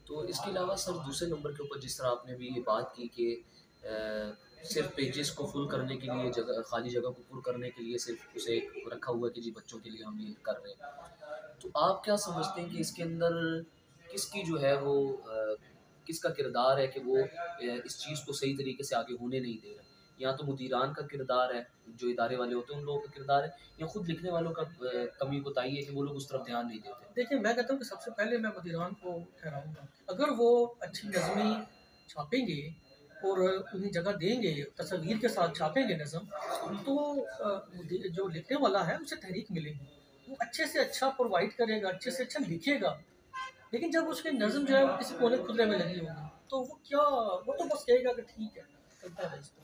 तो इसके अलावा सर दूसरे नंबर के ऊपर जिस तरह आपने भी ये बात की कि सिर्फ़ पेजेस को फुल करने के लिए जगह खाली जगह को पुर करने के लिए सिर्फ़ उसे एक रखा हुआ है कि जी बच्चों के लिए हम ये कर रहे हैं। तो आप क्या समझते हैं कि इसके अंदर किसकी जो है वो किसका किरदार है कि वो इस चीज़ को सही तरीके से आगे होने नहीं दे रहा? या तो मुदीरान का किरदार है, जो इदारे वाले होते हैं उन लोगों का किरदार है या खुद लिखने वालों का कमी कोताही है कि वो लोग उस तरफ ध्यान नहीं देते? देखिए, मैं कहता हूँ कि सबसे पहले मैं मुदीरान को ठहराऊँगा। अगर वो अच्छी नज़्में छापेंगे और उन्हें जगह देंगे, तस्वीर के साथ छापेंगे नज़्म, तो जो लिखने वाला है उसे तहरीक मिलेगी। वो अच्छे से अच्छा प्रोवाइड करेगा, अच्छे से अच्छा लिखेगा। लेकिन जब उसकी नज़्म जो है वो किसी कोने-खुदरे में लगी होगी, तो वो तो बस कहेगा कि ठीक है, चलता है इसको।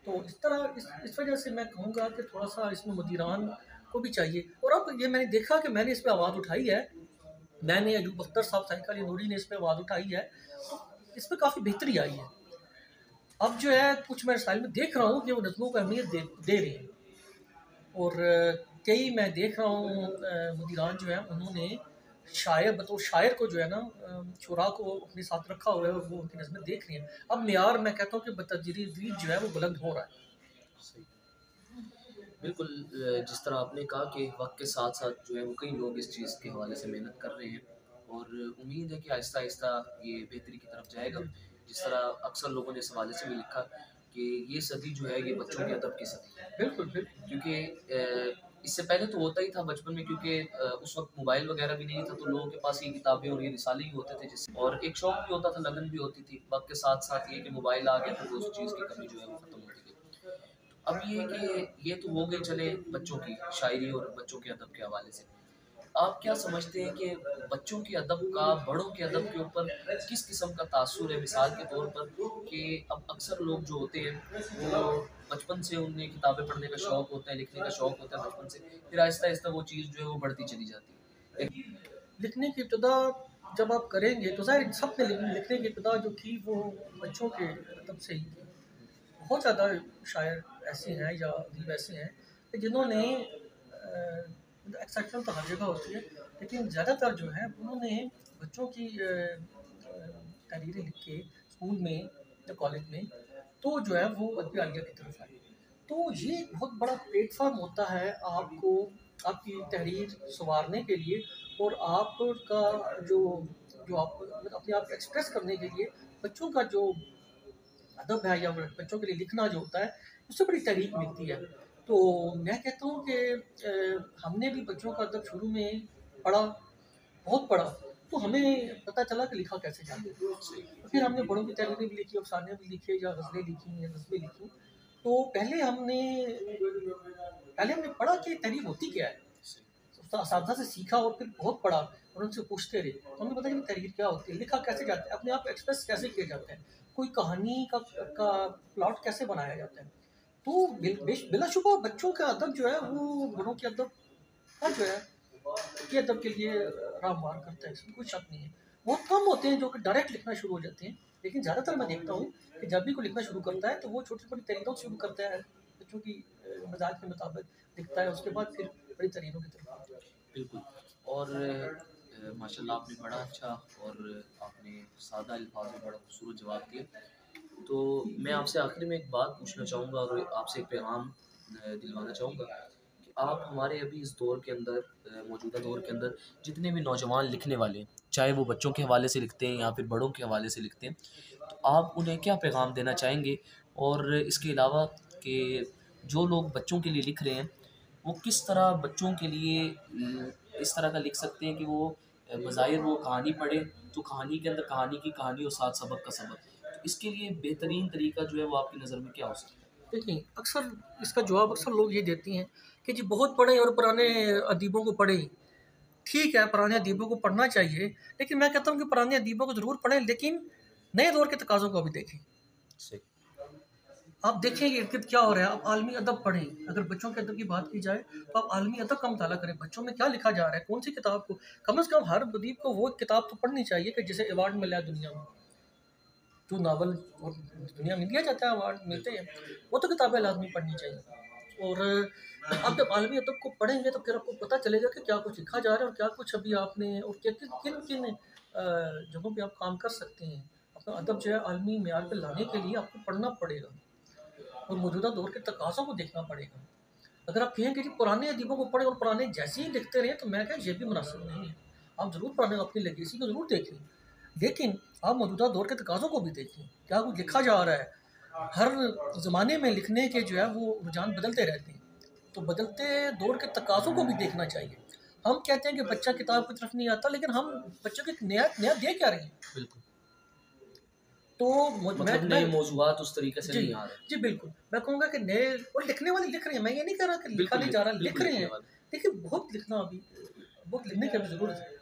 तो इस तरह इस वजह से मैं कहूँगा कि थोड़ा-सा इसमें मुदीरान को भी चाहिए। और अब ये मैंने देखा कि मैंने इस पे आवाज़ उठाई है, मैंने अयूब अख्तर साहब, साइका अली नूरी ने इस पे आवाज़ उठाई है, तो इसमें काफ़ी बेहतरी आई है। अब जो है कुछ मैं रसाइल में देख रहा हूँ कि वो नज़्मों को अहमियत दे रहे हैं। और कई मैं देख रहा हूँ मुदीरान जो है उन्होंने शायर बतौर शायर को जो है ना शुरा को अपने साथ रखा हुआ है और वो उनकी नज़में देख रही हैं। अब मेयार मैं कहता हूँ कि बतदरीज जो है वो बुलंद हो रहा है। सही। बिल्कुल जिस तरह आपने कहा कि वक़्त के साथ-साथ जो है वो कई लोग इस चीज़ के हवाले से मेहनत कर रहे हैं और उम्मीद है कि आहिस्ता-आहिस्ता ये बेहतरी की तरफ जाएगा। बिल्कुल, जिस तरह अक्सर लोगों ने इस हवाले से भी लिखा कि ये सदी जो है ये बच्चों के अदब की सदी है। बिल्कुल, बिल्कुल। क्योंकि इससे पहले तो होता ही था बचपन में क्योंकि उस वक़्त मोबाइल वग़ैरह भी नहीं था तो लोगों के पास ये किताबें और ये रिसाले ही होते थे जिससे और एक शौक भी होता था, लगन भी होती थी। वक़्त के साथ-साथ ये कि मोबाइल आ गया तो उस चीज़ की कमी जो है वो ख़त्म होती गई। अब ये कि ये तो हो गई चले बच्चों की शायरी और बच्चों के अदब के हवाले से। आप क्या समझते हैं कि बच्चों के अदब का बड़ों के अदब के ऊपर किस किस्म का तासुर है? मिसाल के तौर पर कि अब अक्सर लोग जो होते हैं वो बचपन से उन्हें किताबें पढ़ने का शौक होता है, लिखने का शौक होता है बचपन से, फिर आहिस्ता-आहिस्ता वो चीज़ जो है वो बढ़ती चली जाती है। एक लिखने की इब्तिदा जब आप करेंगे तो ज़ाहिर सबने लिखने की इब्तिदा जो की वो बच्चों के अदब से ही की। बहुत ज़्यादा शायर ऐसे हैं या अदीब ऐसे हैं कि जिन्होंने एक्सेप्शन तो हर जगह होती है, लेकिन ज़्यादातर जो है उन्होंने बच्चों की तहरीरें लिख के स्कूल में या कॉलेज में, तो जो है वो अदबी आलिया की तरफ आए। तो ये एक बहुत बड़ा प्लेटफ़ॉर्म होता है आपको आपकी तहरीर सँवारने के लिए और आपका जो जो आप मतलब अपने आप को एक्सप्रेस करने के लिए बच्चों का जो अदब है या बच्चों के लिए लिखना जो होता है, उससे बड़ी तहरीक मिलती है। तो मैं कहता हूँ कि हमने भी बच्चों का अदब शुरू में पढ़ा, बहुत पढ़ा, तो हमें पता चला कि लिखा कैसे जाता है। तो फिर हमने बड़ों की तहरीरें भी लिखी, अफ़साने भी लिखे या गज़लें लिखी या नज़्में लिखी। तो पहले हमने पढ़ा कि तहरीर होती क्या है? असातिज़ा से सीखा और फिर बहुत पढ़ा और उनसे पूछते रहे। तो हमें पता कि तहरीर क्या होती है, लिखा कैसे जाता है, अपने आप को एक्सप्रेस कैसे किया जाता है, कोई कहानी का प्लॉट कैसे बनाया जाता है। तो बिलाशुबा बच्चों का अदब जो है वो बड़ों के अदब का जो है के अदब के लिए रामवार करता है, इसमें कोई शक नहीं है। बहुत कम होते हैं जो कि डायरेक्ट लिखना शुरू हो जाते हैं, लेकिन ज़्यादातर मैं देखता हूँ कि जब भी कोई लिखना शुरू करता है तो वो छोटी-छोटी तहरीरों से शुरू करता है, बच्चों की मिज़ाज के मुताबिक लिखता है, उसके बाद फिर बड़ी तहरीरों की तरफ आता है। बिल्कुल और माशाल्लाह आपने बड़ा अच्छा और आपने सादा अल्फाज में बड़ा खूबसूरत जवाब दिया। तो मैं आपसे आखिर में एक बात पूछना चाहूँगा और आपसे एक पैगाम दिलवाना चाहूँगा कि आप हमारे अभी इस दौर के अंदर मौजूदा दौर के अंदर जितने भी नौजवान लिखने वाले हैं, चाहे वो बच्चों के हवाले से लिखते हैं या फिर बड़ों के हवाले से लिखते हैं, तो आप उन्हें क्या पैगाम देना चाहेंगे? और इसके अलावा कि जो लोग बच्चों के लिए लिख रहे हैं, वो किस तरह बच्चों के लिए इस तरह का लिख सकते हैं कि वो बज़ाहिर वो कहानी पढ़े, तो कहानी के अंदर कहानी और साथ सबक का सबक। तो इसके लिए बेहतरीन तरीका जो है वो आपकी नज़र में क्या हो सकता है? देखिए, अक्सर इसका जवाब अक्सर लोग ये देते हैं कि जी बहुत पढ़ें और पुराने अदीबों को पढ़ें। ठीक है, पुराने अदीबों को पढ़ना चाहिए, लेकिन मैं कहता हूँ कि पुराने अदीबों को ज़रूर पढ़ें, लेकिन नए दौर के तकाज़ों को भी देखें। सही। आप देखें कि इर्द-गिर्द क्या हो रहा है, आप आलमी अदब पढ़ें। अगर बच्चों के अदब की बात की जाए, तो आप आलमी अदब का मुताला करें। बच्चों में क्या लिखा जा रहा है, कौन-सी किताब को कम से कम हर अदीब को वो किताब तो पढ़नी चाहिए कि जिसे अवार्ड मिला है दुनिया में। जो नावल और दुनिया में दिया जाता है, अवार्ड मिलते बिल्कुल। हैं, वो तो किताबें लाज़मी पढ़नी चाहिए। और आप जब आलमी अदब को पढ़ेंगे, तो फिर आपको पता चलेगा कि क्या कुछ लिखा जा रहा है और क्या कुछ अभी आपने और क्या किन-किन जगहों पे आप काम कर सकते हैं। अपना अदब जो है आलमी मेयार पे लाने के लिए आपको पढ़ना पड़ेगा और मौजूदा दौर के तकाज़ों को देखना पड़ेगा। अगर आप कहें कि जी पुराने अदीबों को पढ़ें और पुराने जैसे ही लिखते रहें, तो मैं क्या ये भी मुनासिब नहीं है। आप ज़रूर पुराने अपनी लेगेसी को ज़रूर देखें, लेकिन आप मौजूदा दौर के तकाज़ों को भी देखें, क्या कुछ लिखा जा रहा है। हर ज़माने में लिखने के जो है वो रुझान बदलते रहते हैं, तो बदलते दौर के तकाज़ों को भी देखना चाहिए। हम कहते हैं कि बच्चा किताब की तरफ नहीं आता, लेकिन हम बच्चों को एक नया नया दे क्या रहे हैं? बिल्कुल। तो मतलब मैं नए मौज़ूआत उस तरीके से जी, नहीं आ रहे। जी बिल्कुल। मैं कहूँगा कि नए और लिखने वाले लिख रहे हैं, मैं ये नहीं कह रहा कि लिखा बिल्कुल नहीं लिख जा रहा, लिख बिल्कुल रहे लिखने हैं। वाले। देखिए बहुत लिखना अभी बहुत लिखने की अभी ज़रूरत है।